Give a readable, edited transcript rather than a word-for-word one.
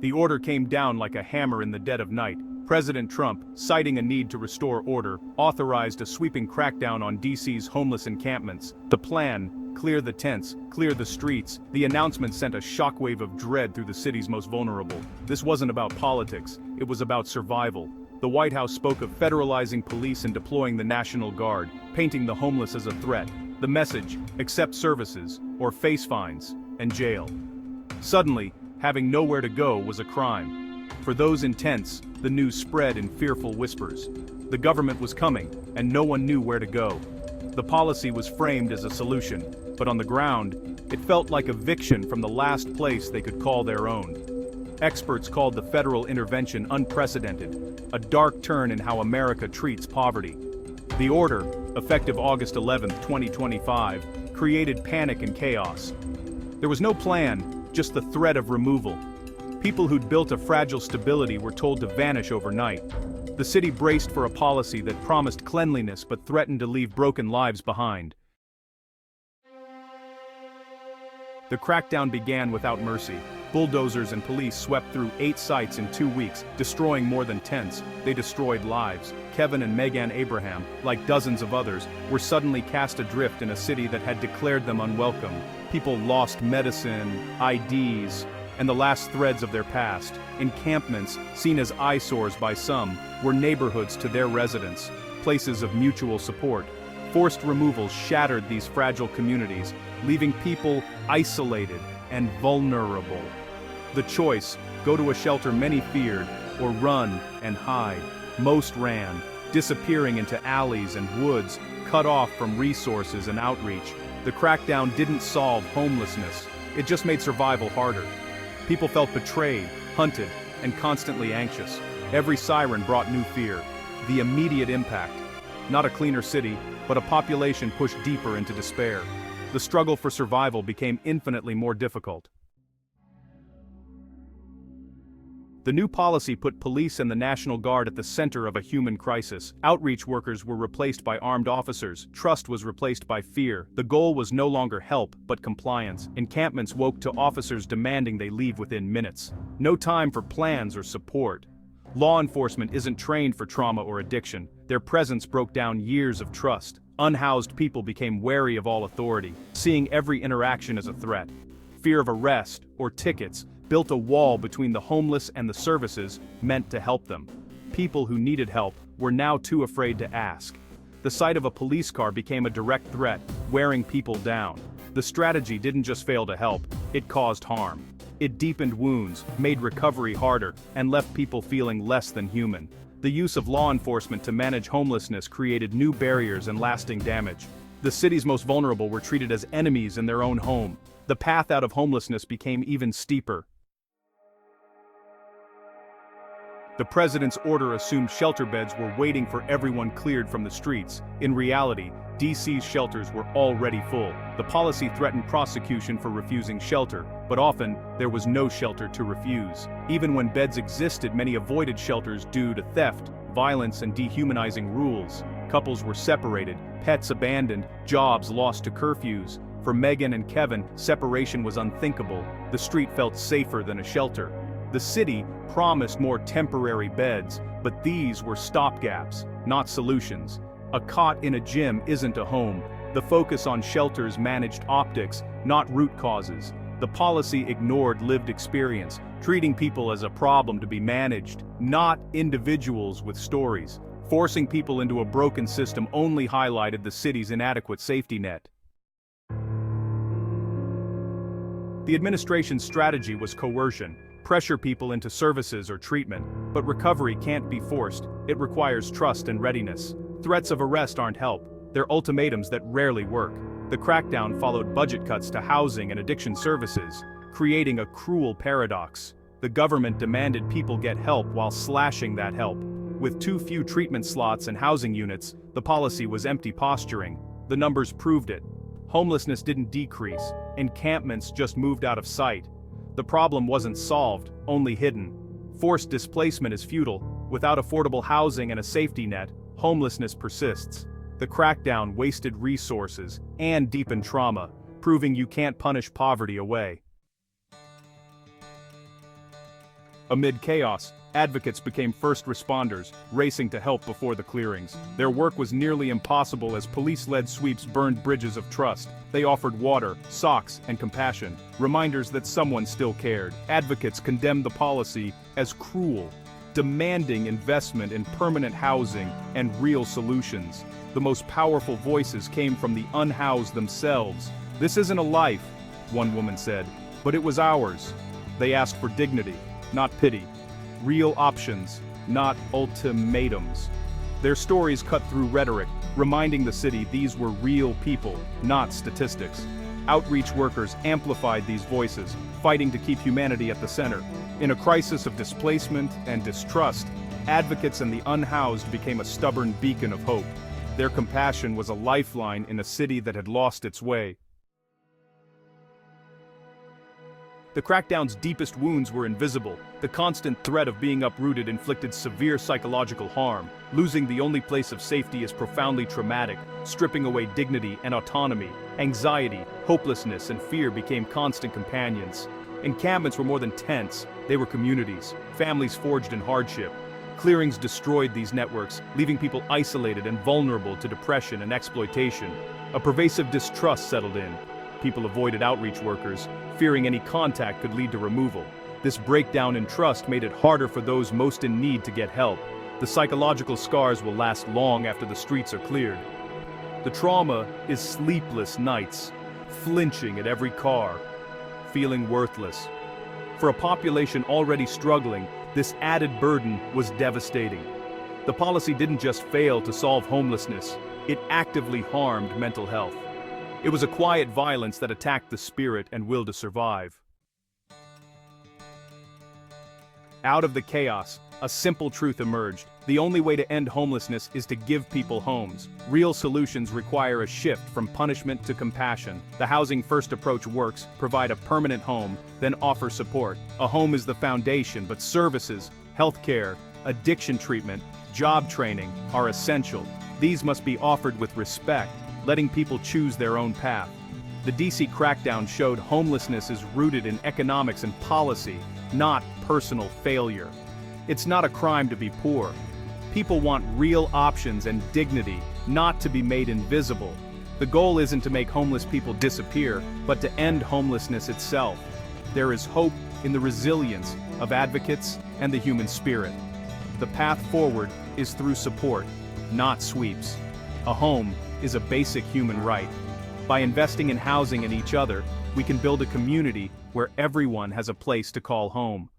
The order came down like a hammer in the dead of night. President Trump, citing a need to restore order, authorized a sweeping crackdown on DC's homeless encampments. The plan: clear the tents, clear the streets. The announcement sent a shockwave of dread through the city's most vulnerable. This wasn't about politics, it was about survival. The White House spoke of federalizing police and deploying the National Guard, painting the homeless as a threat. The message: accept services, or face fines, and jail. Suddenly, having nowhere to go was a crime. For those in tents, the news spread in fearful whispers. The government was coming, and no one knew where to go. The policy was framed as a solution, but on the ground, it felt like eviction from the last place they could call their own. Experts called the federal intervention unprecedented, a dark turn in how America treats poverty. The order, effective August 11, 2025, created panic and chaos. There was no plan, just the threat of removal. People who'd built a fragile stability were told to vanish overnight. The city braced for a policy that promised cleanliness but threatened to leave broken lives behind. The crackdown began without mercy. Bulldozers and police swept through 8 sites in 2 weeks, destroying more than tents. They destroyed lives. Kevin and Megan Abraham, like dozens of others, were suddenly cast adrift in a city that had declared them unwelcome. People lost medicine, IDs, and the last threads of their past. Encampments, seen as eyesores by some, were neighborhoods to their residents, places of mutual support. Forced removals shattered these fragile communities, leaving people isolated and vulnerable. The choice: go to a shelter many feared, or run and hide. Most ran, disappearing into alleys and woods, cut off from resources and outreach. The crackdown didn't solve homelessness, it just made survival harder. People felt betrayed, hunted, and constantly anxious. Every siren brought new fear. The immediate impact: not a cleaner city, but a population pushed deeper into despair. The struggle for survival became infinitely more difficult. The new policy put police and the National Guard at the center of a human crisis. Outreach workers were replaced by armed officers. Trust was replaced by fear. The goal was no longer help, but compliance. Encampments woke to officers demanding they leave within minutes. No time for plans or support. Law enforcement isn't trained for trauma or addiction. Their presence broke down years of trust. Unhoused people became wary of all authority, seeing every interaction as a threat. Fear of arrest, or tickets, built a wall between the homeless and the services meant to help them. People who needed help were now too afraid to ask. The sight of a police car became a direct threat, wearing people down. The strategy didn't just fail to help, it caused harm. It deepened wounds, made recovery harder, and left people feeling less than human. The use of law enforcement to manage homelessness created new barriers and lasting damage. The city's most vulnerable were treated as enemies in their own home. The path out of homelessness became even steeper. The president's order assumed shelter beds were waiting for everyone cleared from the streets. In reality, DC's shelters were already full. The policy threatened prosecution for refusing shelter, but often, there was no shelter to refuse. Even when beds existed, many avoided shelters due to theft, violence, and dehumanizing rules. Couples were separated, pets abandoned, jobs lost to curfews. For Megan and Kevin, separation was unthinkable. The street felt safer than a shelter. The city promised more temporary beds, but these were stopgaps, not solutions. A cot in a gym isn't a home. The focus on shelters managed optics, not root causes. The policy ignored lived experience, treating people as a problem to be managed, not individuals with stories. Forcing people into a broken system only highlighted the city's inadequate safety net. The administration's strategy was coercion. Pressure people into services or treatment, but recovery can't be forced, it requires trust and readiness. Threats of arrest aren't help, they're ultimatums that rarely work. The crackdown followed budget cuts to housing and addiction services, creating a cruel paradox. The government demanded people get help while slashing that help. With too few treatment slots and housing units, the policy was empty posturing. The numbers proved it. Homelessness didn't decrease, encampments just moved out of sight. The problem wasn't solved, only hidden. Forced displacement is futile. Without affordable housing and a safety net, homelessness persists. The crackdown wasted resources and deepened trauma, proving you can't punish poverty away. Amid chaos, advocates became first responders, racing to help before the clearings. Their work was nearly impossible as police-led sweeps burned bridges of trust. They offered water, socks, and compassion, reminders that someone still cared. Advocates condemned the policy as cruel, demanding investment in permanent housing and real solutions. The most powerful voices came from the unhoused themselves. "This isn't a life," one woman said, "but it was ours." They asked for dignity, not pity. Real options, not ultimatums. Their stories cut through rhetoric, reminding the city these were real people, not statistics. Outreach workers amplified these voices, fighting to keep humanity at the center. In a crisis of displacement and distrust, advocates and the unhoused became a stubborn beacon of hope. Their compassion was a lifeline in a city that had lost its way. The crackdown's deepest wounds were invisible. The constant threat of being uprooted inflicted severe psychological harm. Losing the only place of safety is profoundly traumatic, stripping away dignity and autonomy. Anxiety, hopelessness, and fear became constant companions. Encampments were more than tents, they were communities, families forged in hardship. Clearings destroyed these networks, leaving people isolated and vulnerable to depression and exploitation. A pervasive distrust settled in. People avoided outreach workers, fearing any contact could lead to removal. This breakdown in trust made it harder for those most in need to get help. The psychological scars will last long after the streets are cleared. The trauma is sleepless nights, flinching at every car, feeling worthless. For a population already struggling, this added burden was devastating. The policy didn't just fail to solve homelessness, it actively harmed mental health. It was a quiet violence that attacked the spirit and will to survive. Out of the chaos, a simple truth emerged. The only way to end homelessness is to give people homes. Real solutions require a shift from punishment to compassion. The housing-first approach works: provide a permanent home, then offer support. A home is the foundation, but services, healthcare, addiction treatment, job training are essential. These must be offered with respect, letting people choose their own path. The DC crackdown showed homelessness is rooted in economics and policy, not personal failure. It's not a crime to be poor. People want real options and dignity, not to be made invisible. The goal isn't to make homeless people disappear, but to end homelessness itself. There is hope in the resilience of advocates and the human spirit. The path forward is through support, not sweeps. A home is a basic human right. By investing in housing and each other, we can build a community where everyone has a place to call home.